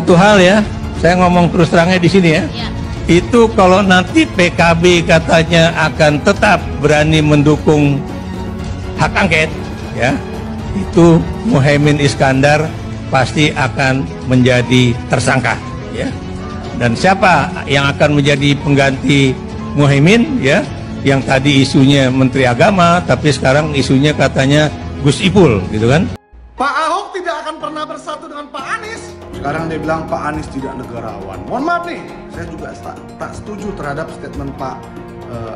Satu hal ya, saya ngomong terus terangnya di sini ya. Itu kalau nanti PKB katanya akan tetap berani mendukung hak angket, ya, itu Muhaimin Iskandar pasti akan menjadi tersangka, ya. Dan siapa yang akan menjadi pengganti Muhaimin, ya? Yang tadi isunya Menteri Agama, tapi sekarang isunya katanya Gus Ipul, gitu kan? Pak Ahok tidak akan pernah bersatu dengan Pak Anies. Sekarang dia bilang Pak Anies tidak negarawan. Mohon maaf nih, saya juga tak setuju terhadap statement Pak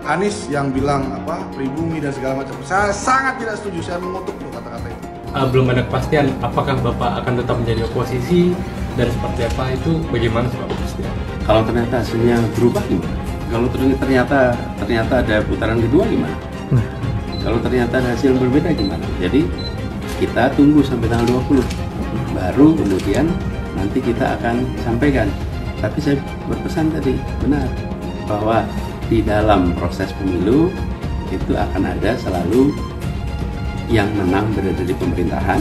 Anies yang bilang apa pribumi dan segala macam. Saya sangat tidak setuju. Saya mengutuk kata-kata itu. Belum ada kepastian apakah Bapak akan tetap menjadi oposisi dan seperti apa, itu bagaimana sih Pak kepastian? Kalau ternyata hasilnya berubah gimana? Kalau ternyata ada putaran kedua gimana? Kalau ternyata ada hasil yang berbeda gimana? Jadi kita tunggu sampai tanggal 20, baru kemudian nanti kita akan sampaikan. Tapi saya berpesan tadi, benar, bahwa di dalam proses pemilu itu akan ada selalu yang menang berada di pemerintahan,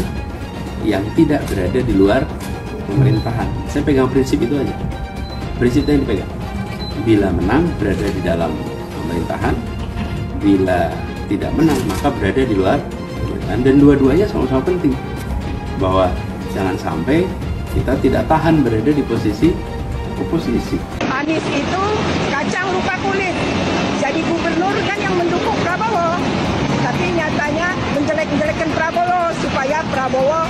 yang tidak berada di luar pemerintahan. Saya pegang prinsip itu aja, prinsipnya yang dipegang. Bila menang berada di dalam pemerintahan, bila tidak menang maka berada di luar pemerintahan, dan dua-duanya sama-sama penting, bahwa jangan sampai kita tidak tahan berada di posisi oposisi. Anies itu kacang lupa kulit, jadi gubernur kan yang mendukung Prabowo, tapi nyatanya menjelek-jelekkan Prabowo supaya Prabowo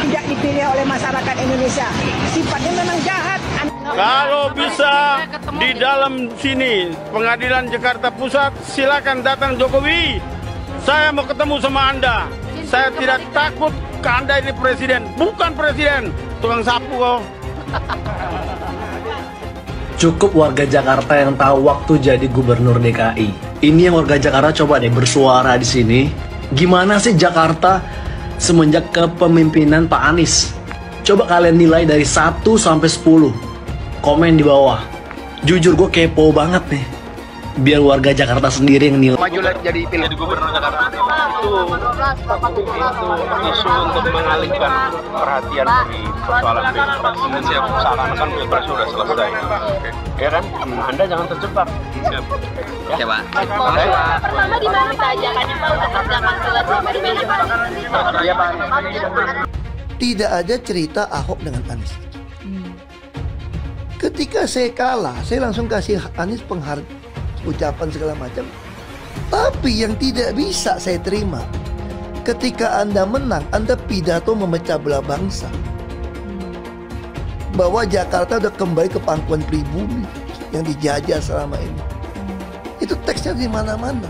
tidak dipilih oleh masyarakat Indonesia. Sifatnya memang jahat. Kalau bisa di dalam sini Pengadilan Jakarta Pusat, silakan datang Jokowi. Saya mau ketemu sama Anda. Saya tidak takut ke Anda ini presiden, bukan presiden, tukang sapu kok. Cukup warga Jakarta yang tahu waktu jadi gubernur DKI. Ini yang warga Jakarta coba deh bersuara di sini. Gimana sih Jakarta semenjak kepemimpinan Pak Anies? Coba kalian nilai dari 1 sampai 10. Komen di bawah. Jujur gue kepo banget nih. Biar warga Jakarta sendiri yang nilai. Maju jadi gubernur Jakarta itu isu untuk mengalihkan perhatian dari persoalan pilpres. Seakan-akan pilpres sudah selesai. Ya kan? Anda jangan terjebak. Ya Pak. Pertama di mana kita ajakannya Pak untuk kerjakan selesai di meja Pak? Iya Pak. Tidak ada cerita Ahok dengan Anies. Ketika saya kalah, saya langsung kasih Anies ucapan segala macam. Tapi yang tidak bisa saya terima, ketika Anda menang, Anda pidato memecah belah bangsa, bahwa Jakarta udah kembali ke pangkuan pribumi yang dijajah selama ini. Itu teksnya di mana-mana.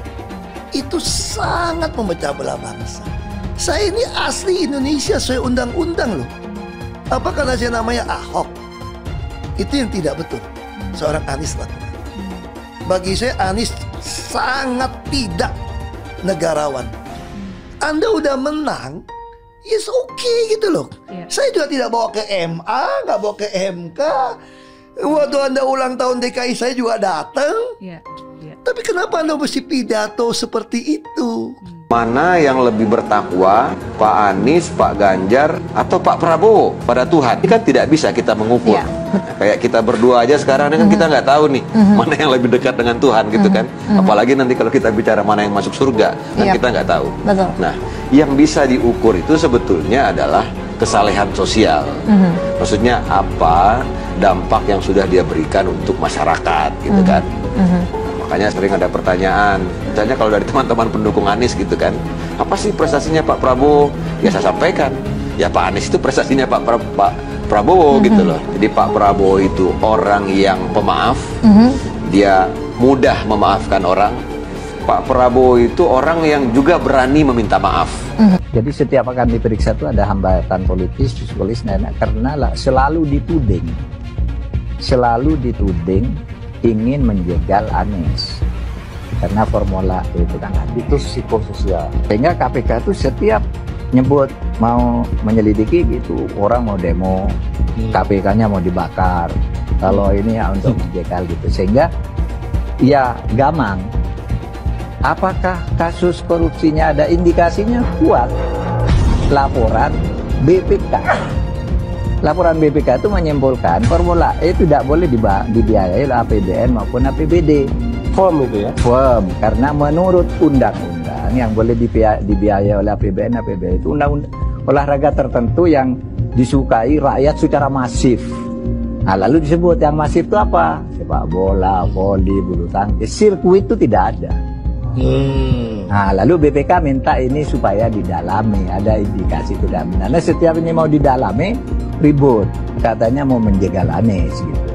Itu sangat memecah belah bangsa. Saya ini asli Indonesia sesuai undang-undang loh. Apa karena saya namanya Ahok? Itu yang tidak betul seorang Anies lakukan. Bagi saya Anies sangat tidak negarawan. Anda udah menang, yes okay gitu loh. Saya juga tidak bawa ke MA, nggak bawa ke MK. Waktu Anda ulang tahun DKI saya juga datang. Tapi kenapa Anda mesti pidato seperti itu? Mana yang lebih bertakwa, Pak Anies, Pak Ganjar, atau Pak Prabowo pada Tuhan? Ini kan tidak bisa kita mengukur. Kayak kita berdua aja sekarang ini kan kita nggak tahu nih mana yang lebih dekat dengan Tuhan gitu kan. Apalagi nanti kalau kita bicara mana yang masuk surga, kan kita nggak tahu. Nah, yang bisa diukur itu sebetulnya adalah kesalehan sosial. Maksudnya apa dampak yang sudah dia berikan untuk masyarakat gitu kan. Makanya sering ada pertanyaan, misalnya kalau dari teman-teman pendukung Anies gitu kan, apa sih prestasinya Pak Prabowo? Ya saya sampaikan, ya Pak Anies itu prestasinya Pak Prabowo gitu loh. Jadi Pak Prabowo itu orang yang pemaaf, dia mudah memaafkan orang. Pak Prabowo itu orang yang juga berani meminta maaf. Jadi setiap akan diperiksa itu ada hambatan politis, psikologis, karena selalu dituding ingin menjegal Anies karena formula itu kan itu psikososial, sehingga KPK itu setiap nyebut mau menyelidiki gitu, orang mau demo, KPK-nya mau dibakar, kalau ini ya untuk menjegal gitu, sehingga ya gamang. Apakah kasus korupsinya ada indikasinya kuat? Laporan BPK Laporan BPK itu menyimpulkan Formula E tidak boleh dibiayai oleh APBN maupun APBD. Firm itu ya? Firm, karena menurut undang-undang yang boleh dibiayai oleh APBN, APBD itu undang-undang olahraga tertentu yang disukai rakyat secara masif. Nah, lalu disebut yang masif itu apa? Sepak bola, voli, bulu tangkis, sirkuit itu tidak ada. Nah, lalu BPK minta ini supaya didalami, ada indikasi tidak benar. Nah, setiap ini mau didalami, ribut, katanya mau menjegal Anies gitu.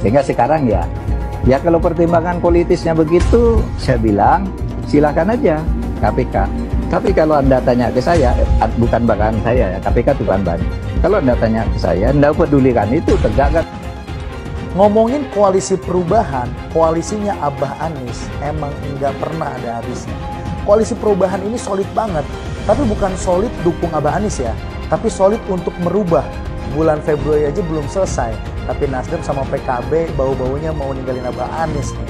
Sehingga sekarang ya kalau pertimbangan politisnya begitu, saya bilang silakan aja KPK. Tapi kalau Anda tanya ke saya, bukan bahkan saya ya, KPK itu kan banyak. Kalau Anda tanya ke saya, Anda pedulikan itu tegakkan. Ngomongin koalisi perubahan, koalisinya Abah Anies emang nggak pernah ada habisnya. Koalisi perubahan ini solid banget, tapi bukan solid dukung Abah Anies ya, tapi solid untuk merubah. Bulan Februari aja belum selesai, tapi Nasdem sama PKB bau-baunya mau ninggalin Abah Anies nih.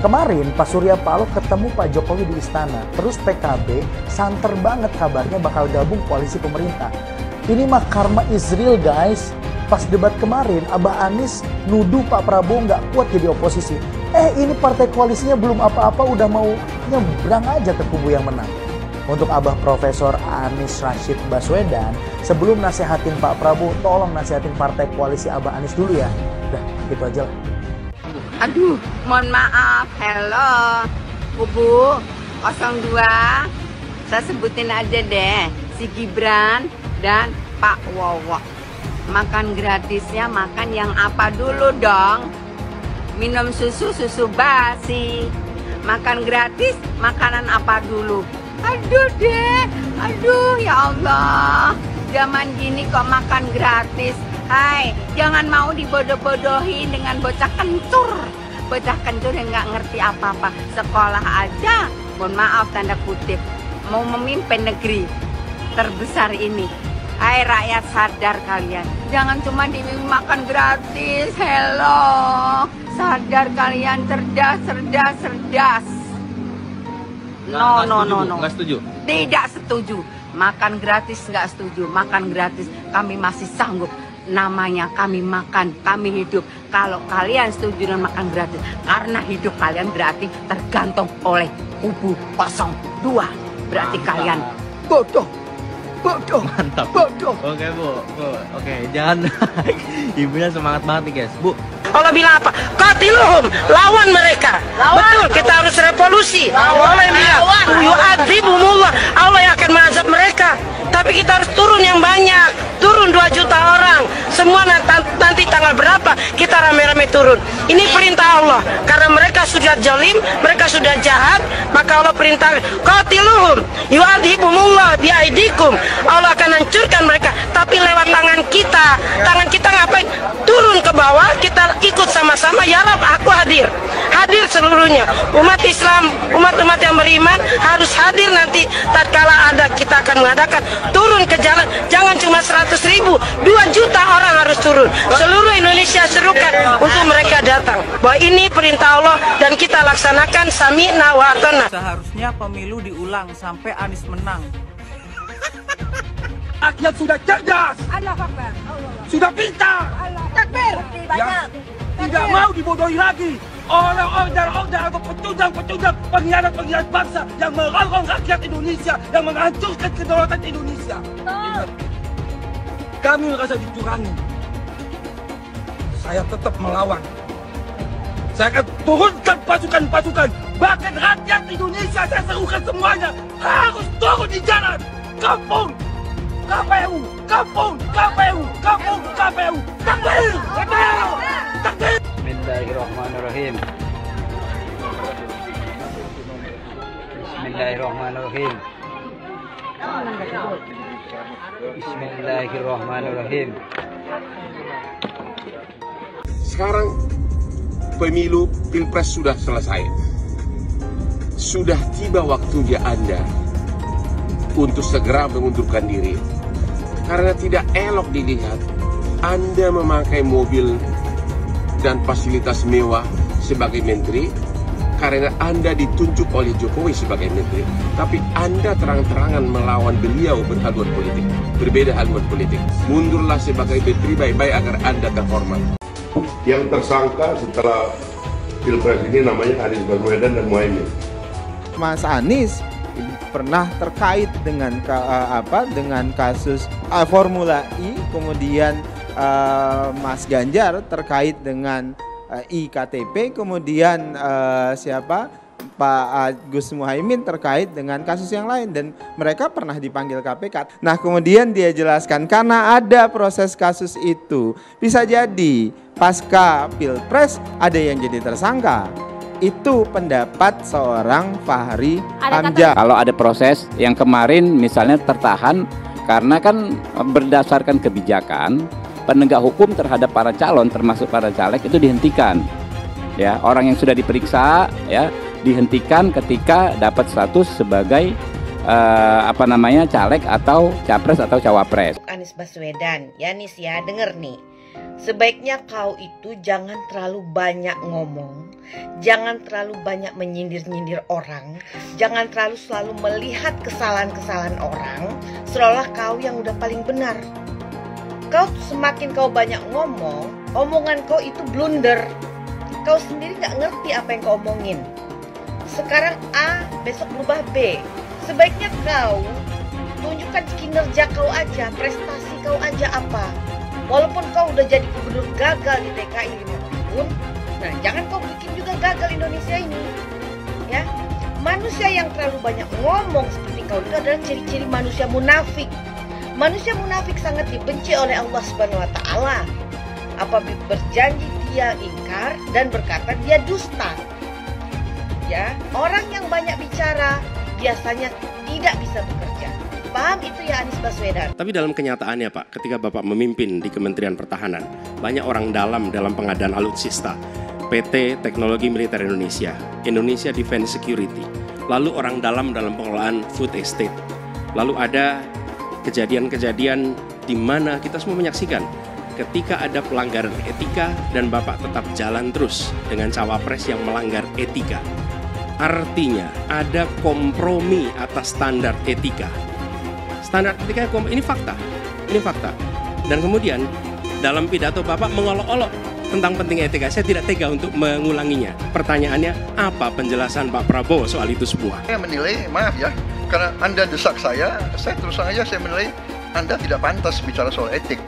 Kemarin Pak Surya Paloh ketemu Pak Jokowi di istana, terus PKB santer banget kabarnya bakal gabung koalisi pemerintah. Ini mah karma is real guys. Pas debat kemarin, Abah Anies nuduh Pak Prabowo nggak kuat jadi oposisi. Ini partai koalisinya belum apa-apa udah mau nyebrang aja ke kubu yang menang. Untuk Abah Profesor Anies Rashid Baswedan, sebelum nasehatin Pak Prabowo, tolong nasehatin partai koalisi Abah Anies dulu ya. Udah, gitu aja lah. Aduh, mohon maaf. Halo, kubu 02. Saya sebutin aja deh, si Gibran dan Pak Wowo. Makan gratisnya makan yang apa dulu dong? Minum susu basi. Makan gratis makanan apa dulu? Aduh deh, aduh ya Allah. Zaman gini kok makan gratis. Hai, jangan mau dibodoh-bodohin dengan bocah kencur. Bocah kencur yang nggak ngerti apa-apa. Sekolah aja, mohon maaf tanda kutip, mau memimpin negeri terbesar ini. Hai rakyat, sadar kalian. Jangan cuma dimakan gratis. Hello, sadar kalian, cerdas. No. Nggak setuju? Tidak setuju. Makan gratis nggak setuju. Makan gratis kami masih sanggup. Namanya kami makan, kami hidup. Kalau kalian setuju dengan makan gratis, karena hidup kalian berarti tergantung oleh kubu 02. Berarti kalian bodoh. Mantap. Bodoh. Oke Bu. Oke, jangan. Ibunya semangat banget nih guys. Bu, Allah bilang apa? Qatiluhum, lawan mereka. Betul, kita harus revolusi. Allah yang bilang, yu'adzibumullah, Allah yang akan mengazab mereka. Tapi kita harus turun yang banyak. Turun 2 juta orang. Semua nanti tanggal berapa kita rame-rame turun. Ini perintah Allah. Karena mereka sudah zalim, mereka sudah jahat, maka Allah perintah qatiluhum, yu'adzibumullah biaidikum. Allah akan hancurkan mereka, tapi lewat tangan kita. Tangan kita ngapain? Turun ke bawah, kita ikut sama-sama. Ya Rab, aku hadir seluruhnya. Umat Islam, umat-umat yang beriman harus hadir nanti tatkala ada kita akan mengadakan turun ke jalan. Jangan cuma 100.000, 2 juta orang harus turun. Seluruh Indonesia serukan untuk mereka datang. Bahwa ini perintah Allah dan kita laksanakan sami'na wa ata'na. Seharusnya pemilu diulang sampai Anies menang. Rakyat sudah cerdas, sudah pintar, ya, tidak mau dibodohi lagi oleh order-order atau pecundang-pecundang pengkhianat bangsa yang merongrong rakyat Indonesia, yang menghancurkan kedaulatan Indonesia. Kami merasa dicurangi. Saya tetap melawan. Saya akan turunkan pasukan-pasukan, bahkan rakyat Indonesia saya serukan semuanya harus turun di jalan. Kampung KPU, kampung KPU, kampung KPU. Takbir! Takbir! Bismillahirrahmanirrahim. Bismillahirrahmanirrahim. Bismillahirrahmanirrahim. Sekarang pemilu Pilpres sudah selesai. Sudah tiba waktunya Anda untuk segera mengundurkan diri. Karena tidak elok dilihat Anda memakai mobil dan fasilitas mewah sebagai menteri, karena Anda ditunjuk oleh Jokowi sebagai menteri, tapi Anda terang-terangan melawan beliau berhaluan politik, berbeda haluan politik. Mundurlah sebagai menteri baik-baik agar Anda terhormat. Yang tersangka setelah Pilpres ini namanya Anies Baswedan dan Muhaimin. Mas Anies pernah terkait dengan dengan kasus Formula E, kemudian Mas Ganjar terkait dengan IKTP, kemudian Pak Gus Muhaimin terkait dengan kasus yang lain, dan mereka pernah dipanggil KPK. Nah, kemudian dia jelaskan karena ada proses kasus itu, bisa jadi pasca Pilpres ada yang jadi tersangka. Itu pendapat seorang Fahri Hamzah. Kalau ada proses yang kemarin misalnya tertahan karena kan berdasarkan kebijakan penegak hukum terhadap para calon termasuk para caleg itu dihentikan. Ya, orang yang sudah diperiksa ya dihentikan ketika dapat status sebagai caleg atau capres atau cawapres. Anies Baswedan, ya Nis ya, denger nih. Sebaiknya kau itu jangan terlalu banyak ngomong, jangan terlalu banyak menyindir-nyindir orang, jangan terlalu selalu melihat kesalahan-kesalahan orang, seolah kau yang udah paling benar. Kau semakin kau banyak ngomong, omongan kau itu blunder. Kau sendiri gak ngerti apa yang kau omongin. Sekarang A, besok berubah B. Sebaiknya kau tunjukkan kinerja kau aja, prestasi kau aja apa. Walaupun kau udah jadi gubernur gagal di DKI 5 tahun, nah jangan kau bikin juga gagal Indonesia ini. Ya, manusia yang terlalu banyak ngomong seperti kau itu adalah ciri-ciri manusia munafik. Manusia munafik sangat dibenci oleh Allah Subhanahu wa taala. Apabila berjanji dia ingkar dan berkata dia dusta. Ya, orang yang banyak bicara biasanya tidak bisa bekerja. Paham itu ya Anies Baswedan? Tapi dalam kenyataannya Pak, ketika Bapak memimpin di Kementerian Pertahanan, banyak orang dalam pengadaan alutsista, PT Teknologi Militer Indonesia, Indonesia Defense Security, lalu orang dalam pengelolaan food estate, lalu ada kejadian-kejadian di mana kita semua menyaksikan ketika ada pelanggaran etika dan Bapak tetap jalan terus dengan cawapres yang melanggar etika. Artinya ada kompromi atas standar etika. Standar etika ini fakta. Ini fakta. Dan kemudian dalam pidato Bapak mengolok-olok tentang pentingnya etika. Saya tidak tega untuk mengulanginya. Pertanyaannya, apa penjelasan Pak Prabowo soal itu semua? Saya menilai, maaf ya, karena Anda desak saya terus saja saya menilai Anda tidak pantas bicara soal etik.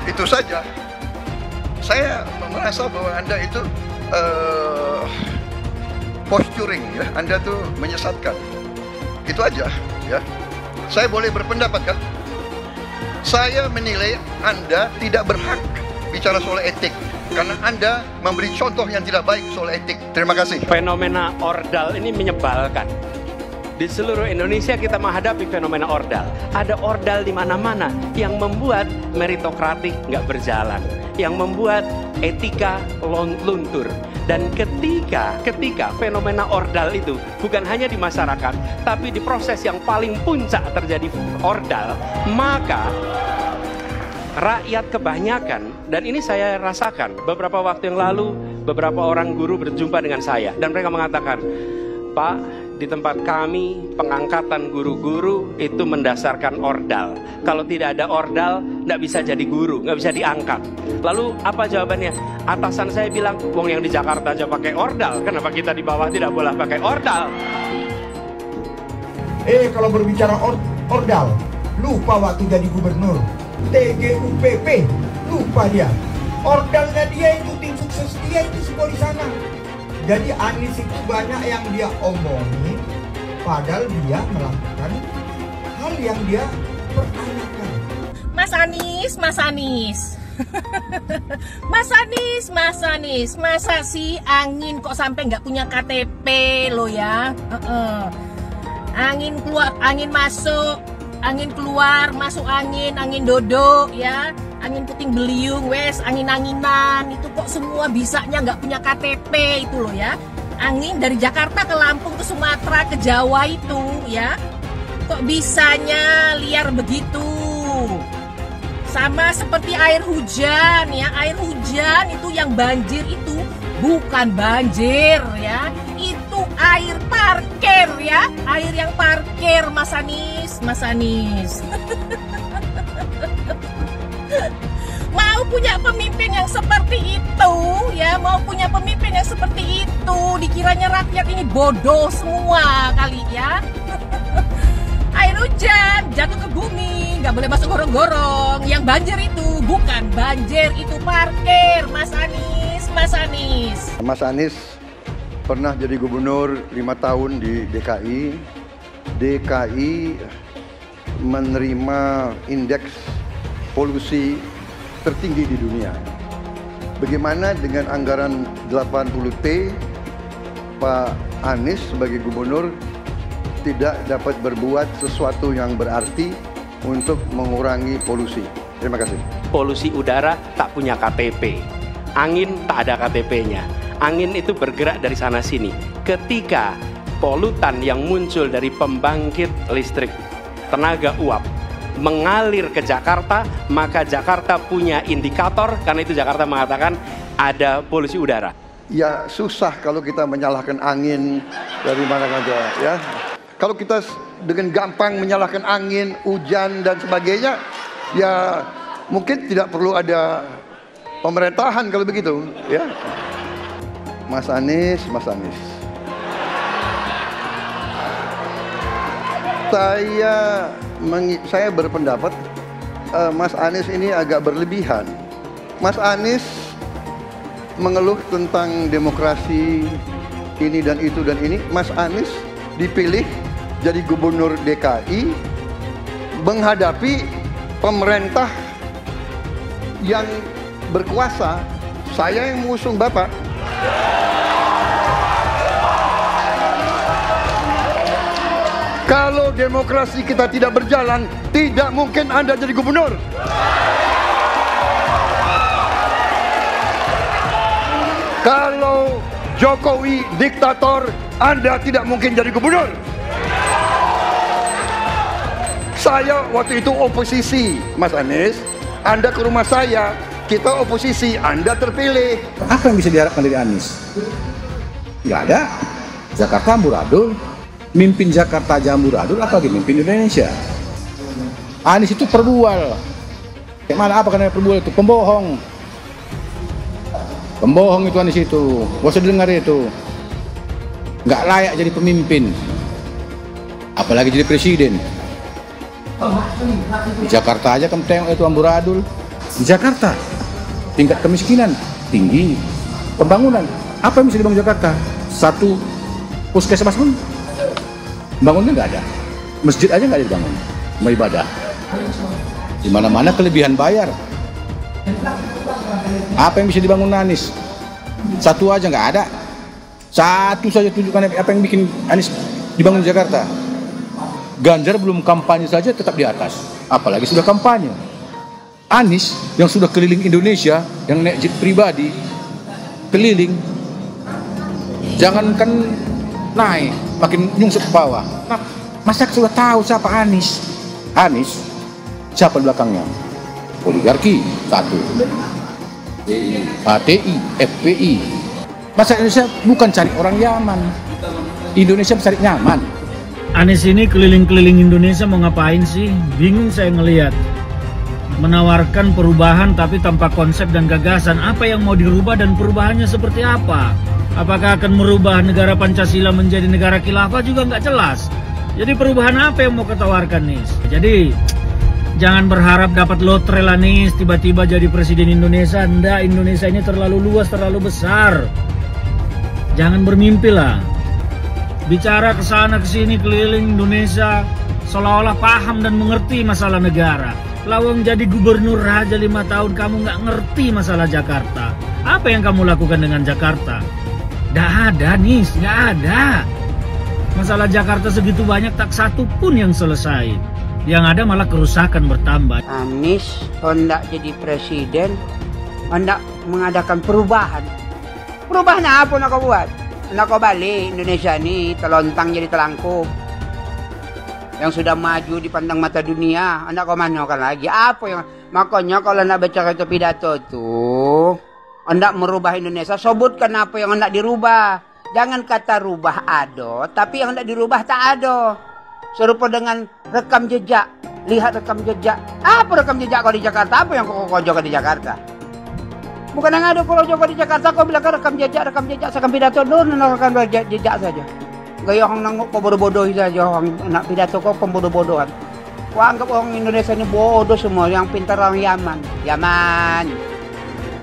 Itu saja. Saya merasa bahwa Anda itu posturing ya, Anda tuh menyesatkan. Itu aja ya. Saya boleh berpendapat kan? Saya menilai Anda tidak berhak bicara soal etik karena Anda memberi contoh yang tidak baik soal etik. Terima kasih. Fenomena ordal ini menyebalkan. Di seluruh Indonesia kita menghadapi fenomena ordal. Ada ordal di mana-mana yang membuat meritokratik nggak berjalan, yang membuat etika luntur. Dan ketika fenomena ordal itu bukan hanya di masyarakat, tapi di proses yang paling puncak terjadi ordal, maka rakyat kebanyakan, dan ini saya rasakan beberapa waktu yang lalu, beberapa orang guru berjumpa dengan saya dan mereka mengatakan, Pak, di tempat kami pengangkatan guru-guru itu mendasarkan ordal. Kalau tidak ada ordal, nggak bisa jadi guru, nggak bisa diangkat. Lalu apa jawabannya? Atasan saya bilang, wong yang di Jakarta aja pakai ordal, kenapa kita di bawah tidak boleh pakai ordal? Kalau berbicara ordal, lupa waktu jadi gubernur. TGUPP, lupa dia. Ordalnya dia itu tim sukses dia itu semua di sana. Jadi Anies itu banyak yang dia omongin, padahal dia melakukan hal yang dia pertanyakan. Mas Anies. Mas Anies, masa sih angin kok sampai nggak punya KTP lo ya? Angin keluar, angin masuk, angin keluar, masuk angin dodo ya. Angin puting beliung, wes, angin-anginan, itu kok semua bisanya nggak punya KTP itu loh ya. Angin dari Jakarta ke Lampung ke Sumatera ke Jawa itu ya. Kok bisanya liar begitu? Sama seperti air hujan ya, air hujan itu yang banjir itu bukan banjir ya, itu air parkir ya, air yang parkir Mas Anies, Mas Anies. Mau punya pemimpin yang seperti itu ya, mau punya pemimpin yang seperti itu, dikiranya rakyat ini bodoh semua kali ya. Air hujan jatuh ke bumi, nggak boleh masuk gorong-gorong. Yang banjir itu bukan banjir, itu parkir, Mas Anies, Mas Anies. Mas Anies pernah jadi gubernur 5 tahun di DKI. DKI menerima indeks polusi tertinggi di dunia. Bagaimana dengan anggaran 80T, Pak Anies sebagai gubernur tidak dapat berbuat sesuatu yang berarti untuk mengurangi polusi. Terima kasih. Polusi udara tak punya KTP, angin tak ada KTP-nya. Angin itu bergerak dari sana sini. Ketika polutan yang muncul dari pembangkit listrik tenaga uap mengalir ke Jakarta, maka Jakarta punya indikator, karena itu Jakarta mengatakan ada polusi udara. Ya susah kalau kita menyalahkan angin dari mana saja ya. Kalau kita dengan gampang menyalahkan angin, hujan dan sebagainya, ya mungkin tidak perlu ada pemerintahan kalau begitu ya. Mas Anies, Mas Anies. Saya berpendapat Mas Anies ini agak berlebihan. Mas Anies mengeluh tentang demokrasi ini dan itu dan ini. Mas Anies dipilih jadi gubernur DKI menghadapi pemerintah yang berkuasa. Saya yang mengusung Bapak. Kalau demokrasi kita tidak berjalan, tidak mungkin Anda jadi gubernur. Kalau Jokowi diktator, Anda tidak mungkin jadi gubernur. Saya waktu itu oposisi, Mas Anies. Anda ke rumah saya, kita oposisi, Anda terpilih. Apa yang bisa diharapkan dari Anies? Nggak ada. Jakarta amburadul. Mimpin Jakarta aja amburadul, apalagi mimpin Indonesia. Anies itu perbual. Kayak mana apa karena perbual itu? Pembohong. Pembohong itu Anies itu. Gak usah dengar itu. Nggak layak jadi pemimpin. Apalagi jadi presiden. Di Jakarta aja kamu tengok itu amburadul. Di Jakarta tingkat kemiskinan tinggi. Pembangunan apa yang bisa dibangun Jakarta? Satu puskesmas pun bangunnya nggak ada. Masjid aja nggak ada dibangun. Mau ibadah. Di mana-mana kelebihan bayar. Apa yang bisa dibangun Anies? Satu aja nggak ada. Satu saja tunjukkan apa yang bikin Anies dibangun di Jakarta. Ganjar belum kampanye saja tetap di atas, apalagi sudah kampanye. Anies yang sudah keliling Indonesia, yang naik jet pribadi, keliling, jangankan naik, makin nyungsep ke bawah. Masyarakat sudah tahu siapa Anies. Anies, siapa di belakangnya? Oligarki, satu. HTI, FPI. Masyarakat Indonesia bukan cari orang Yaman. Indonesia mencari nyaman. Anies ini keliling-keliling Indonesia mau ngapain sih? Bingung saya ngelihat. Menawarkan perubahan tapi tanpa konsep dan gagasan. Apa yang mau dirubah dan perubahannya seperti apa? Apakah akan merubah negara Pancasila menjadi negara khilafah juga nggak jelas. Jadi perubahan apa yang mau ketawarkan nih? Jadi jangan berharap dapat lotre lah nih tiba-tiba jadi presiden Indonesia. Nggak, Indonesia ini terlalu luas, terlalu besar. Jangan bermimpi lah. Bicara ke sana ke sini keliling Indonesia seolah-olah paham dan mengerti masalah negara. Lawang jadi gubernur aja 5 tahun kamu nggak ngerti masalah Jakarta. Apa yang kamu lakukan dengan Jakarta? Nggak ada nih, nggak ada. Masalah Jakarta segitu banyak tak satu pun yang selesai. Yang ada malah kerusakan bertambah. Anies hendak jadi presiden, hendak mengadakan perubahan. Perubahan apa nak kau buat? Nak kau balik Indonesia ni telontang jadi telangkup. yang sudah maju dipandang mata dunia, anda komandokan lagi apa yang makanya kalau anda baca itu pidato tuh, anda merubah Indonesia, sebutkan apa yang anda dirubah, jangan kata rubah ado, tapi yang anda dirubah tak ado. Serupa dengan rekam jejak, lihat rekam jejak, apa rekam jejak kau di Jakarta, apa yang kau jaga di Jakarta? Bukan yang ada kalau jaga di Jakarta, kau bilang rekam jejak, saya pidato dulu, rekam jejak saja. Gaya orang nangkuk kau bodoh-bodoh saja, orang nak pidato kau pembodoh-bodohan. Kau anggap orang Indonesia ini bodoh semua, yang pintar orang Yaman.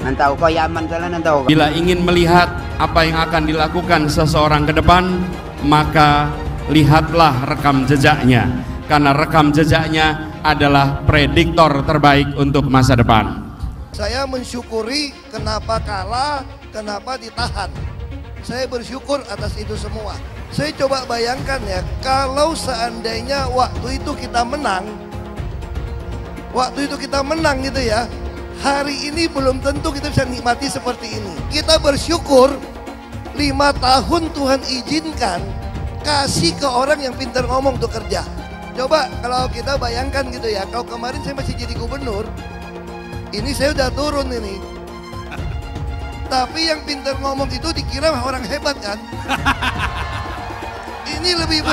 Nantau kau Yaman kalian nantau. Bila ingin melihat apa yang akan dilakukan seseorang ke depan, maka lihatlah rekam jejaknya. Karena rekam jejaknya adalah prediktor terbaik untuk masa depan. Saya mensyukuri kenapa kalah, kenapa ditahan. Saya bersyukur atas itu semua. Saya coba bayangkan ya, kalau seandainya waktu itu kita menang gitu ya, hari ini belum tentu kita bisa nikmati seperti ini. Kita bersyukur 5 tahun Tuhan izinkan kasih ke orang yang pintar ngomong untuk kerja. Coba kalau kita bayangkan gitu ya, kalau kemarin saya masih jadi gubernur, ini saya udah turun ini. Tapi yang pintar ngomong itu dikira orang hebat kan? Ini lebih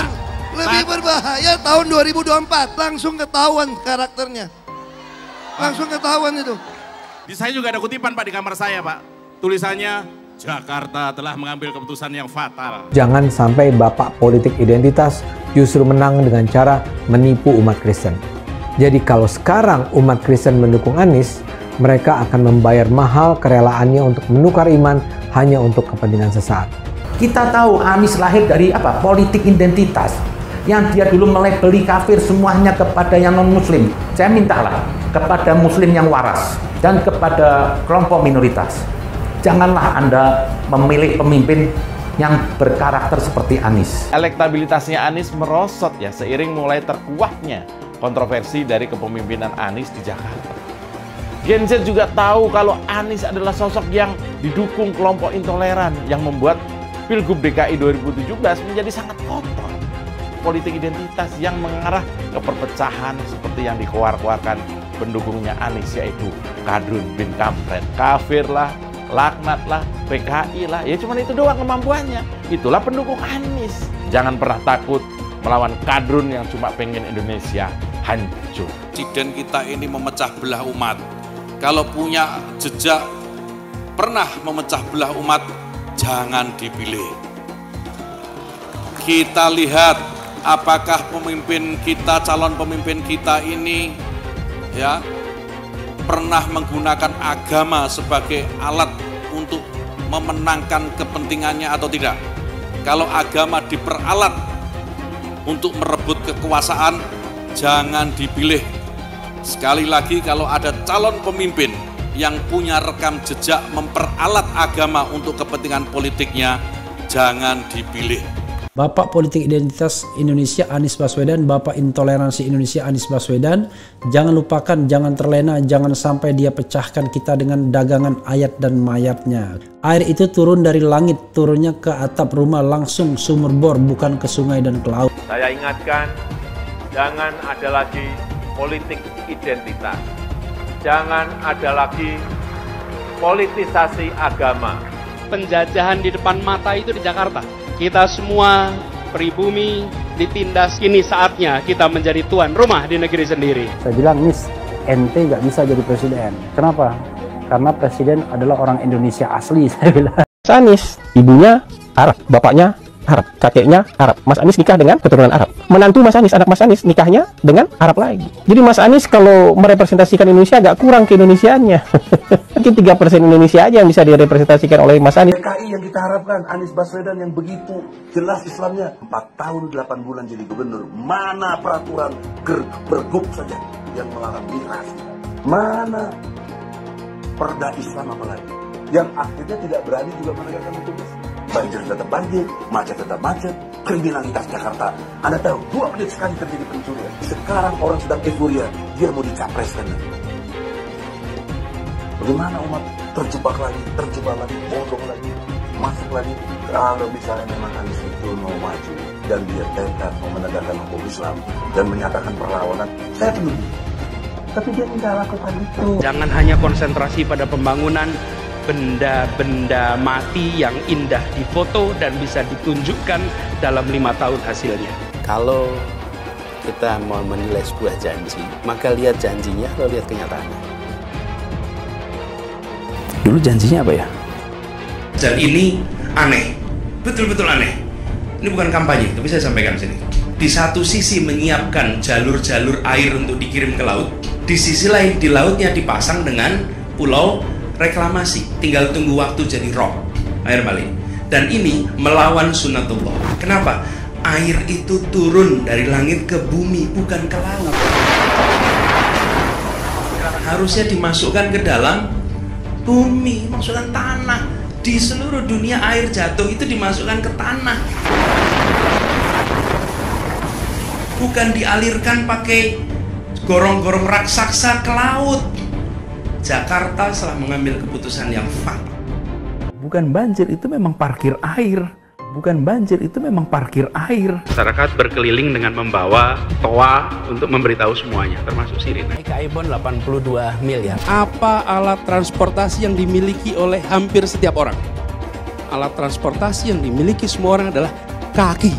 berbahaya tahun 2024. Langsung ketahuan karakternya. Langsung ketahuan itu. Di saya juga ada kutipan Pak di kamar saya Pak. Tulisannya, Jakarta telah mengambil keputusan yang fatal. Jangan sampai bapak politik identitas justru menang dengan cara menipu umat Kristen. Jadi kalau sekarang umat Kristen mendukung Anies, mereka akan membayar mahal kerelaannya untuk menukar iman hanya untuk kepentingan sesaat. Kita tahu Anies lahir dari apa? Politik identitas. Yang dia dulu melabeli kafir semuanya kepada yang non-muslim. Saya mintalah kepada muslim yang waras dan kepada kelompok minoritas. Janganlah Anda memilih pemimpin yang berkarakter seperti Anies. Elektabilitasnya Anies merosot ya seiring mulai terkuaknya kontroversi dari kepemimpinan Anies di Jakarta. Gen Z juga tahu kalau Anies adalah sosok yang didukung kelompok intoleran yang membuat Pilgub DKI 2017 menjadi sangat kotor. Politik identitas yang mengarah ke perpecahan seperti yang dikeluarkan pendukungnya Anies, yaitu Kadrun bin Kampret. Kafir lah, laknat lah, PKI lah, ya cuman itu doang kemampuannya. Itulah pendukung Anies. Jangan pernah takut melawan Kadrun yang cuma pengen Indonesia hancur. Presiden kita ini memecah belah umat. Kalau punya jejak pernah memecah belah umat, jangan dipilih. Kita lihat apakah pemimpin kita, calon pemimpin kita ini ya pernah menggunakan agama sebagai alat untuk memenangkan kepentingannya atau tidak. Kalau agama diperalat untuk merebut kekuasaan, jangan dipilih. Sekali lagi, kalau ada calon pemimpin yang punya rekam jejak memperalat agama untuk kepentingan politiknya, jangan dipilih. Bapak politik identitas Indonesia Anies Baswedan, Bapak intoleransi Indonesia Anies Baswedan, jangan lupakan, jangan terlena, jangan sampai dia pecahkan kita dengan dagangan ayat dan mayatnya. Air itu turun dari langit, turunnya ke atap rumah langsung sumur bor, bukan ke sungai dan ke laut. Saya ingatkan, jangan ada lagi politik identitas. Jangan ada lagi politisasi agama. Penjajahan di depan mata itu di Jakarta. Kita semua pribumi ditindas, kini saatnya kita menjadi tuan rumah di negeri sendiri. Saya bilang, Nis, ente nggak bisa jadi presiden. Kenapa? Karena presiden adalah orang Indonesia asli, saya bilang. Anies, ibunya Arab, bapaknya Arab, kakeknya Arab. Mas Anies nikah dengan keturunan Arab. Menantu Mas Anies, anak Mas Anies nikahnya dengan Arab lagi. Jadi Mas Anies kalau merepresentasikan Indonesia agak kurang keindonesiaannya. Mungkin 3% Indonesia aja yang bisa direpresentasikan oleh Mas Anies. DKI yang kita harapkan, Anies Baswedan yang begitu jelas Islamnya, 4 tahun 8 bulan jadi gubernur. Mana peraturan pergub saja yang melarang miras? Mana perda Islam apalagi? Yang akhirnya tidak berani juga menegakkan hukum. Banjir tetap banjir, macet tetap macet, kriminalitas Jakarta. Anda tahu, 2 menit sekali terjadi pencurian. Sekarang orang sedang euforia, dia mau dicapreskan. Bagaimana umat terjebak lagi, bodoh lagi, masuk lagi. Kalau misalnya memang Anies itu mau maju, dan dia tekad mau menegakkan hukum Islam dan menyatakan perlawanan, saya setuju. Tapi dia tidak lakukan itu. Jangan hanya konsentrasi pada pembangunan benda-benda mati yang indah difoto dan bisa ditunjukkan dalam 5 tahun hasilnya. Kalau kita mau menilai sebuah janji, maka lihat janjinya atau lihat kenyataannya. Dulu janjinya apa ya? Dan ini aneh, betul-betul aneh. Ini bukan kampanye, tapi saya sampaikan sini. Di satu sisi menyiapkan jalur-jalur air untuk dikirim ke laut, di sisi lain di lautnya dipasang dengan pulau reklamasi, tinggal tunggu waktu jadi rob, air balik. Dan ini melawan sunatullah. Kenapa? Air itu turun dari langit ke bumi, bukan ke laut. Harusnya dimasukkan ke dalam bumi, masukkan tanah. Di seluruh dunia air jatuh itu dimasukkan ke tanah, bukan dialirkan pakai gorong-gorong raksasa ke laut. Jakarta telah mengambil keputusan yang fatal. Bukan banjir, itu memang parkir air. Bukan banjir, itu memang parkir air. Masyarakat berkeliling dengan membawa toa untuk memberitahu semuanya, termasuk sirine. Ibon 82 miliar. Apa alat transportasi yang dimiliki oleh hampir setiap orang? Alat transportasi yang dimiliki semua orang adalah kaki.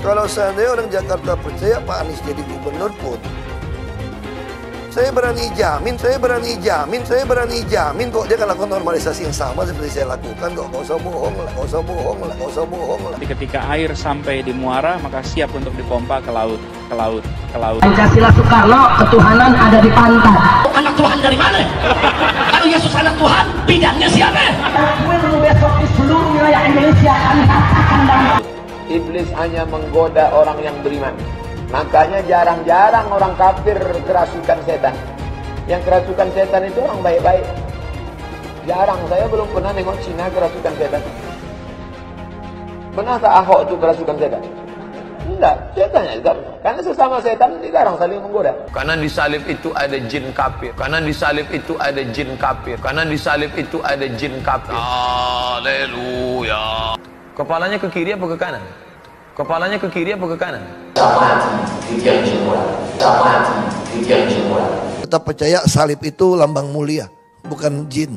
Kalau seandainya orang Jakarta percaya Pak Anies jadi gubernur pun, saya berani jamin kok dia akan lakukan normalisasi yang sama seperti saya lakukan kok. Nggak usah bohong lah. Ketika air sampai di muara, maka siap untuk dipompa ke laut. Pancasila Soekarno, ketuhanan ada di pantai. Anak Tuhan dari mana? Kalau Yesus anak Tuhan, bidangnya siapa? Besok di seluruh wilayah Indonesia kami katakan damai. Iblis hanya menggoda orang yang beriman. Makanya jarang-jarang orang kafir kerasukan setan. Yang kerasukan setan itu orang baik-baik. Jarang, saya belum pernah nengok Cina kerasukan setan. Pernah tak Ahok itu kerasukan setan? Enggak, setannya juga. Karena sesama setan jarang saling menggoda. Karena di salib itu ada jin kafir. Haleluya. Kepalanya ke kiri apa ke kanan? Tetap percaya salib itu lambang mulia, bukan jin.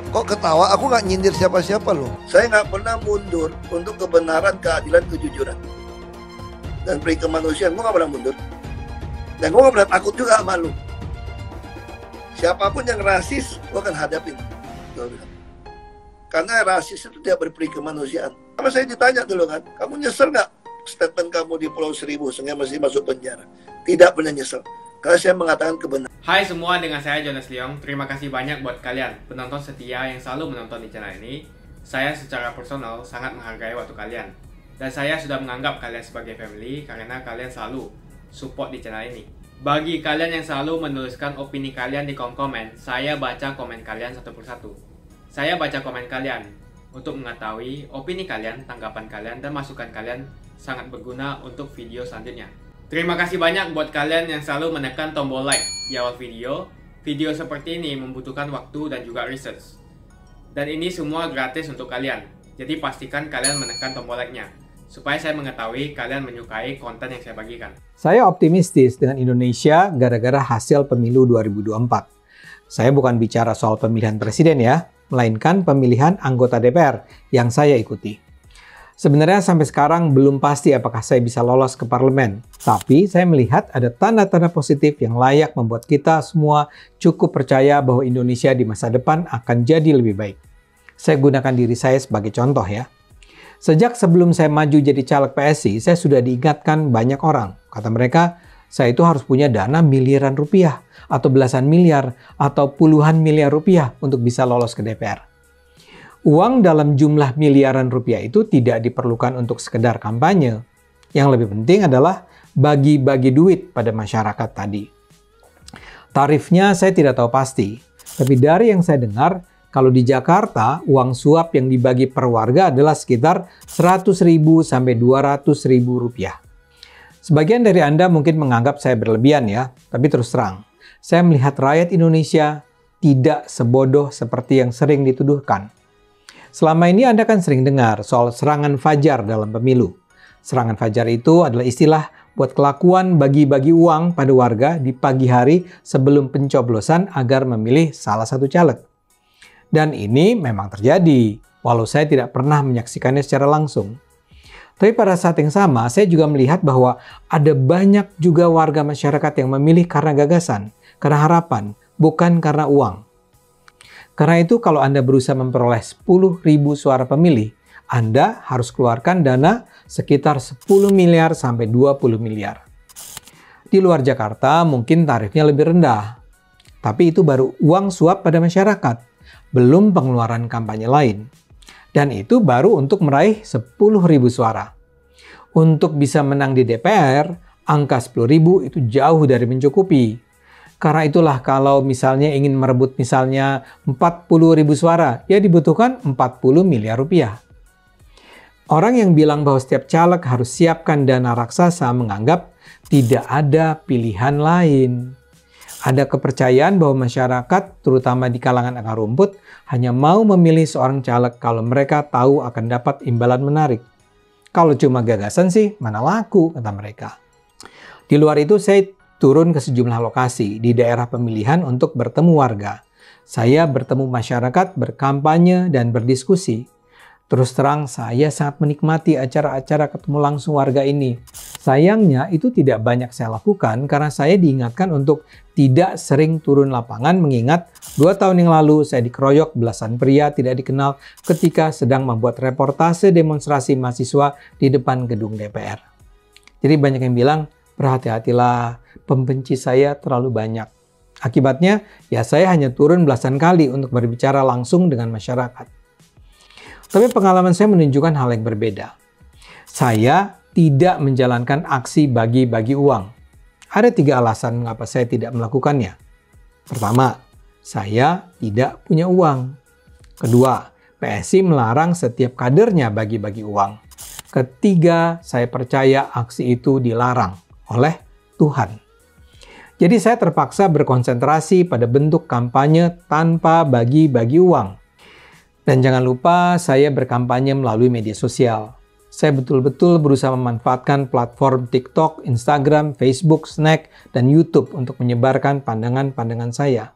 Kok ketawa? Aku nggak nyindir siapa-siapa loh. Saya nggak pernah mundur untuk kebenaran, keadilan, kejujuran, dan peri kemanusiaan. Gue nggak pernah mundur. Dan gue nggak pernah takut juga sama lu. Siapapun yang rasis, gue akan hadapin. Karena rasis itu tidak berperi kemanusiaan. Sama saya ditanya dulu kan, kamu nyesel nggak statement kamu di Pulau Seribu sehingga masih masuk penjara? Tidak pernah nyesel, karena saya mengatakan kebenaran. Hai semua, dengan saya Jonas Leong. Terima kasih banyak buat kalian penonton setia yang selalu menonton di channel ini. Saya secara personal sangat menghargai waktu kalian. Dan saya sudah menganggap kalian sebagai family karena kalian selalu support di channel ini. Bagi kalian yang selalu menuliskan opini kalian di kolom komen, saya baca komen kalian satu persatu. Saya baca komen kalian untuk mengetahui opini kalian, tanggapan kalian, dan masukan kalian sangat berguna untuk video selanjutnya. Terima kasih banyak buat kalian yang selalu menekan tombol like di awal video. Video seperti ini membutuhkan waktu dan juga research. Dan ini semua gratis untuk kalian. Jadi pastikan kalian menekan tombol like-nya, supaya saya mengetahui kalian menyukai konten yang saya bagikan. Saya optimistis dengan Indonesia gara-gara hasil pemilu 2024. Saya bukan bicara soal pemilihan presiden ya, melainkan pemilihan anggota DPR yang saya ikuti. Sebenarnya sampai sekarang belum pasti apakah saya bisa lolos ke parlemen, tapi saya melihat ada tanda-tanda positif yang layak membuat kita semua cukup percaya bahwa Indonesia di masa depan akan jadi lebih baik. Saya gunakan diri saya sebagai contoh ya. Sejak sebelum saya maju jadi caleg PSI, saya sudah diingatkan banyak orang. Kata mereka, saya itu harus punya dana miliaran rupiah, atau belasan miliar, atau puluhan miliar rupiah untuk bisa lolos ke DPR. Uang dalam jumlah miliaran rupiah itu tidak diperlukan untuk sekedar kampanye. Yang lebih penting adalah bagi-bagi duit pada masyarakat tadi. Tarifnya saya tidak tahu pasti, tapi dari yang saya dengar, kalau di Jakarta, uang suap yang dibagi per warga adalah sekitar 100.000 sampai 200.000 rupiah. Sebagian dari Anda mungkin menganggap saya berlebihan ya, tapi terus terang, saya melihat rakyat Indonesia tidak sebodoh seperti yang sering dituduhkan. Selama ini Anda kan sering dengar soal serangan fajar dalam pemilu. Serangan fajar itu adalah istilah buat kelakuan bagi-bagi uang pada warga di pagi hari sebelum pencoblosan agar memilih salah satu caleg. Dan ini memang terjadi, walau saya tidak pernah menyaksikannya secara langsung. Tapi pada saat yang sama, saya juga melihat bahwa ada banyak juga warga masyarakat yang memilih karena gagasan, karena harapan, bukan karena uang. Karena itu kalau Anda berusaha memperoleh 10.000 suara pemilih, Anda harus keluarkan dana sekitar 10 miliar sampai 20 miliar. Di luar Jakarta mungkin tarifnya lebih rendah. Tapi itu baru uang suap pada masyarakat, belum pengeluaran kampanye lain. Dan itu baru untuk meraih 10.000 suara. Untuk bisa menang di DPR, angka 10.000 itu jauh dari mencukupi. Karena itulah kalau misalnya ingin merebut misalnya 40.000 suara, ya dibutuhkan 40 miliar rupiah. Orang yang bilang bahwa setiap caleg harus siapkan dana raksasa menganggap tidak ada pilihan lain. Ada kepercayaan bahwa masyarakat, terutama di kalangan akar rumput, hanya mau memilih seorang caleg kalau mereka tahu akan dapat imbalan menarik. Kalau cuma gagasan sih, mana laku, kata mereka. Di luar itu, saya turun ke sejumlah lokasi di daerah pemilihan untuk bertemu warga. Saya bertemu masyarakat, berkampanye, dan berdiskusi. Terus terang, saya sangat menikmati acara-acara ketemu langsung warga ini. Sayangnya, itu tidak banyak saya lakukan karena saya diingatkan untuk tidak sering turun lapangan mengingat 2 tahun yang lalu saya dikeroyok belasan pria tidak dikenal ketika sedang membuat reportase demonstrasi mahasiswa di depan gedung DPR. Jadi banyak yang bilang, berhati-hatilah, pembenci saya terlalu banyak. Akibatnya, ya saya hanya turun belasan kali untuk berbicara langsung dengan masyarakat. Tapi pengalaman saya menunjukkan hal yang berbeda. Saya tidak menjalankan aksi bagi-bagi uang. Ada 3 alasan mengapa saya tidak melakukannya. Pertama, saya tidak punya uang. Kedua, PSI melarang setiap kadernya bagi-bagi uang. Ketiga, saya percaya aksi itu dilarang oleh Tuhan. Jadi saya terpaksa berkonsentrasi pada bentuk kampanye tanpa bagi-bagi uang. Dan jangan lupa saya berkampanye melalui media sosial. Saya betul-betul berusaha memanfaatkan platform TikTok, Instagram, Facebook, Snack, dan YouTube untuk menyebarkan pandangan-pandangan saya.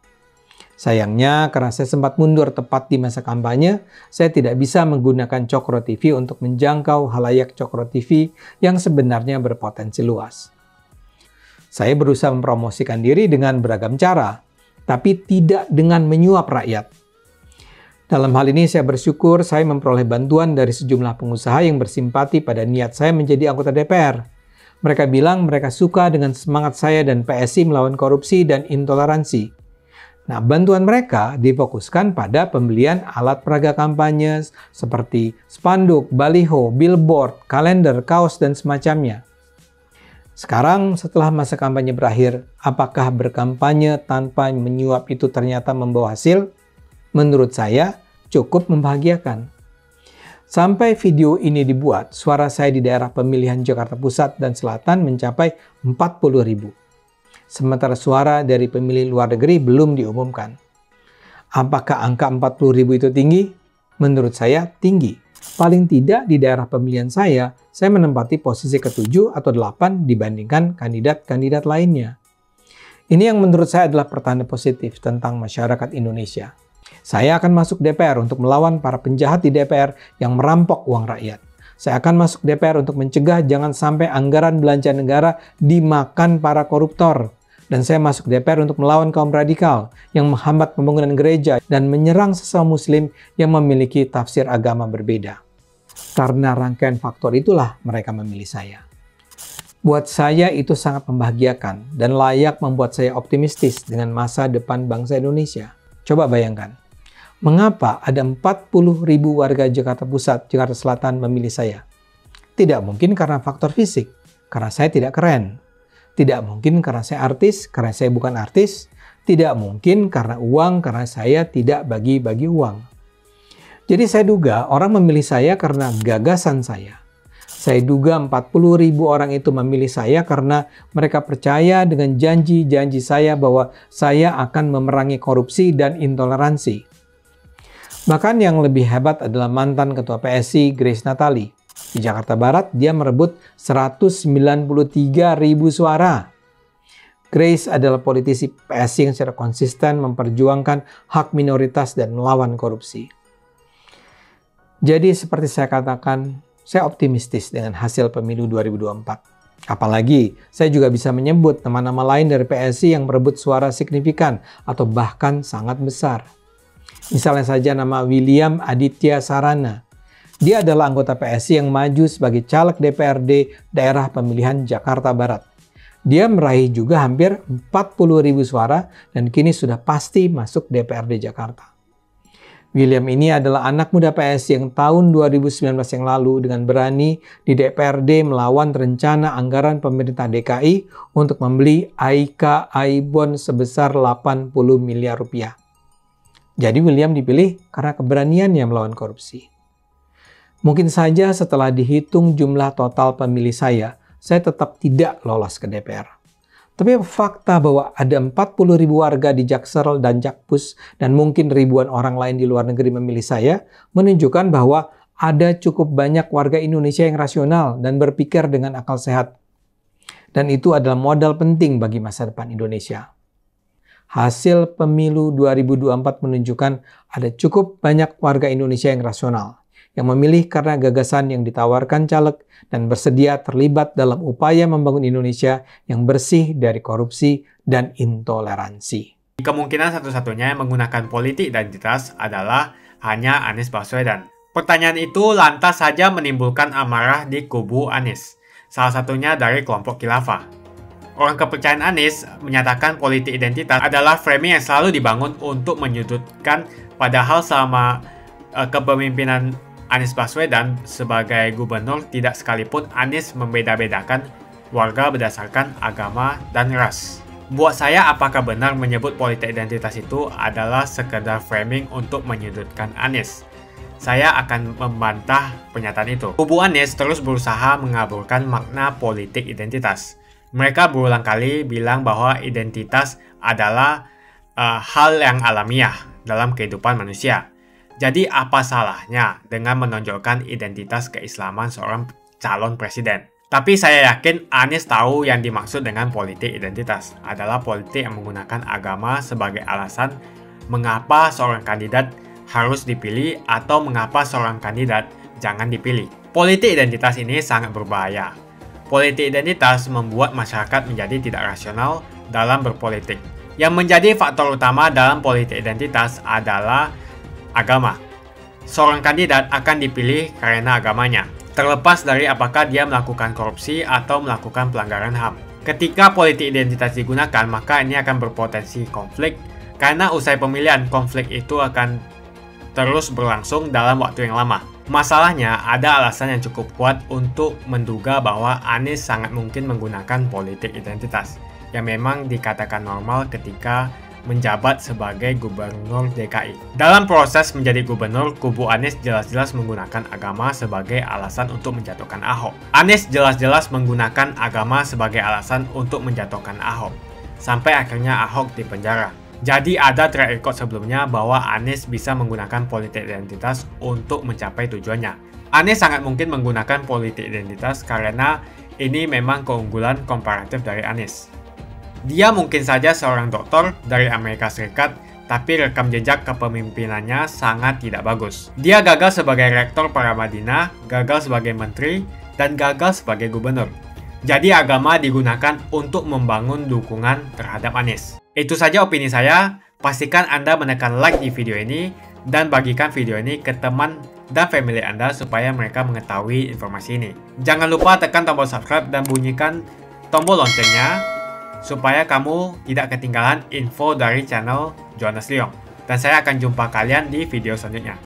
Sayangnya, karena saya sempat mundur tepat di masa kampanye, saya tidak bisa menggunakan Cokro TV untuk menjangkau halayak Cokro TV yang sebenarnya berpotensi luas. Saya berusaha mempromosikan diri dengan beragam cara, tapi tidak dengan menyuap rakyat. Dalam hal ini saya bersyukur saya memperoleh bantuan dari sejumlah pengusaha yang bersimpati pada niat saya menjadi anggota DPR. Mereka bilang mereka suka dengan semangat saya dan PSI melawan korupsi dan intoleransi. Nah, bantuan mereka difokuskan pada pembelian alat peraga kampanye seperti spanduk, baliho, billboard, kalender, kaos, dan semacamnya. Sekarang setelah masa kampanye berakhir, apakah berkampanye tanpa menyuap itu ternyata membawa hasil? Menurut saya, cukup membahagiakan. Sampai video ini dibuat, suara saya di daerah pemilihan Jakarta Pusat dan Selatan mencapai 40.000. Sementara suara dari pemilih luar negeri belum diumumkan. Apakah angka 40.000 itu tinggi? Menurut saya, tinggi. Paling tidak di daerah pemilihan saya menempati posisi ke-7 atau 8 dibandingkan kandidat-kandidat lainnya. Ini yang menurut saya adalah pertanda positif tentang masyarakat Indonesia. Saya akan masuk DPR untuk melawan para penjahat di DPR yang merampok uang rakyat. Saya akan masuk DPR untuk mencegah jangan sampai anggaran belanja negara dimakan para koruptor. Dan saya masuk DPR untuk melawan kaum radikal yang menghambat pembangunan gereja dan menyerang sesama muslim yang memiliki tafsir agama berbeda. Karena rangkaian faktor itulah mereka memilih saya. Buat saya itu sangat membahagiakan dan layak membuat saya optimistis dengan masa depan bangsa Indonesia. Coba bayangkan, mengapa ada 40.000 warga Jakarta Pusat, Jakarta Selatan memilih saya? Tidak mungkin karena faktor fisik, karena saya tidak keren. Tidak mungkin karena saya artis, karena saya bukan artis. Tidak mungkin karena uang, karena saya tidak bagi-bagi uang. Jadi saya duga orang memilih saya karena gagasan saya. Saya duga 40.000 orang itu memilih saya karena mereka percaya dengan janji-janji saya bahwa saya akan memerangi korupsi dan intoleransi. Bahkan yang lebih hebat adalah mantan ketua PSI Grace Natali. Di Jakarta Barat, dia merebut 193.000 suara. Grace adalah politisi PSI yang secara konsisten memperjuangkan hak minoritas dan melawan korupsi. Jadi seperti saya katakan, saya optimistis dengan hasil pemilu 2024. Apalagi, saya juga bisa menyebut nama-nama lain dari PSI yang merebut suara signifikan atau bahkan sangat besar. Misalnya saja nama William Aditya Sarana. Dia adalah anggota PSI yang maju sebagai caleg DPRD daerah pemilihan Jakarta Barat. Dia meraih juga hampir 40.000 suara dan kini sudah pasti masuk DPRD Jakarta. William ini adalah anak muda PSI yang tahun 2019 yang lalu dengan berani di DPRD melawan rencana anggaran pemerintah DKI untuk membeli AIKA bond sebesar 80 miliar rupiah. Jadi William dipilih karena keberaniannya melawan korupsi. Mungkin saja setelah dihitung jumlah total pemilih saya tetap tidak lolos ke DPR. Tapi fakta bahwa ada 40.000 warga di Jaksel dan Jakpus dan mungkin ribuan orang lain di luar negeri memilih saya menunjukkan bahwa ada cukup banyak warga Indonesia yang rasional dan berpikir dengan akal sehat. Dan itu adalah modal penting bagi masa depan Indonesia. Hasil pemilu 2024 menunjukkan ada cukup banyak warga Indonesia yang rasional, yang memilih karena gagasan yang ditawarkan caleg dan bersedia terlibat dalam upaya membangun Indonesia yang bersih dari korupsi dan intoleransi. Kemungkinan satu-satunya yang menggunakan politik identitas adalah hanya Anies Baswedan. Pertanyaan itu lantas saja menimbulkan amarah di kubu Anies, salah satunya dari kelompok khilafah. Orang kepercayaan Anies menyatakan politik identitas adalah framing yang selalu dibangun untuk menyudutkan, padahal selama kepemimpinan Anies Baswedan sebagai gubernur tidak sekalipun Anies membeda-bedakan warga berdasarkan agama dan ras. Buat saya, apakah benar menyebut politik identitas itu adalah sekedar framing untuk menyudutkan Anies? Saya akan membantah pernyataan itu. Kubu Anies terus berusaha mengaburkan makna politik identitas. Mereka berulang kali bilang bahwa identitas adalah hal yang alamiah dalam kehidupan manusia. Jadi apa salahnya dengan menonjolkan identitas keislaman seorang calon presiden? Tapi saya yakin Anies tahu yang dimaksud dengan politik identitas adalah politik yang menggunakan agama sebagai alasan mengapa seorang kandidat harus dipilih atau mengapa seorang kandidat jangan dipilih. Politik identitas ini sangat berbahaya. Politik identitas membuat masyarakat menjadi tidak rasional dalam berpolitik. Yang menjadi faktor utama dalam politik identitas adalah agama. Seorang kandidat akan dipilih karena agamanya, terlepas dari apakah dia melakukan korupsi atau melakukan pelanggaran HAM. Ketika politik identitas digunakan, maka ini akan berpotensi konflik, karena usai pemilihan, konflik itu akan terus berlangsung dalam waktu yang lama. Masalahnya, ada alasan yang cukup kuat untuk menduga bahwa Anies sangat mungkin menggunakan politik identitas, yang memang dikatakan normal ketika menjabat sebagai gubernur DKI. Dalam proses menjadi gubernur, kubu Anies jelas-jelas menggunakan agama sebagai alasan untuk menjatuhkan Ahok. Anies jelas-jelas menggunakan agama sebagai alasan untuk menjatuhkan Ahok, sampai akhirnya Ahok dipenjara. Jadi ada track record sebelumnya bahwa Anies bisa menggunakan politik identitas untuk mencapai tujuannya. Anies sangat mungkin menggunakan politik identitas karena ini memang keunggulan komparatif dari Anies. Dia mungkin saja seorang doktor dari Amerika Serikat, tapi rekam jejak kepemimpinannya sangat tidak bagus. Dia gagal sebagai rektor Paramadina, gagal sebagai menteri, dan gagal sebagai gubernur. Jadi agama digunakan untuk membangun dukungan terhadap Anies. Itu saja opini saya. Pastikan Anda menekan like di video ini dan bagikan video ini ke teman dan family Anda supaya mereka mengetahui informasi ini. Jangan lupa tekan tombol subscribe dan bunyikan tombol loncengnya supaya kamu tidak ketinggalan info dari channel Jonas Leong. Dan saya akan jumpa kalian di video selanjutnya.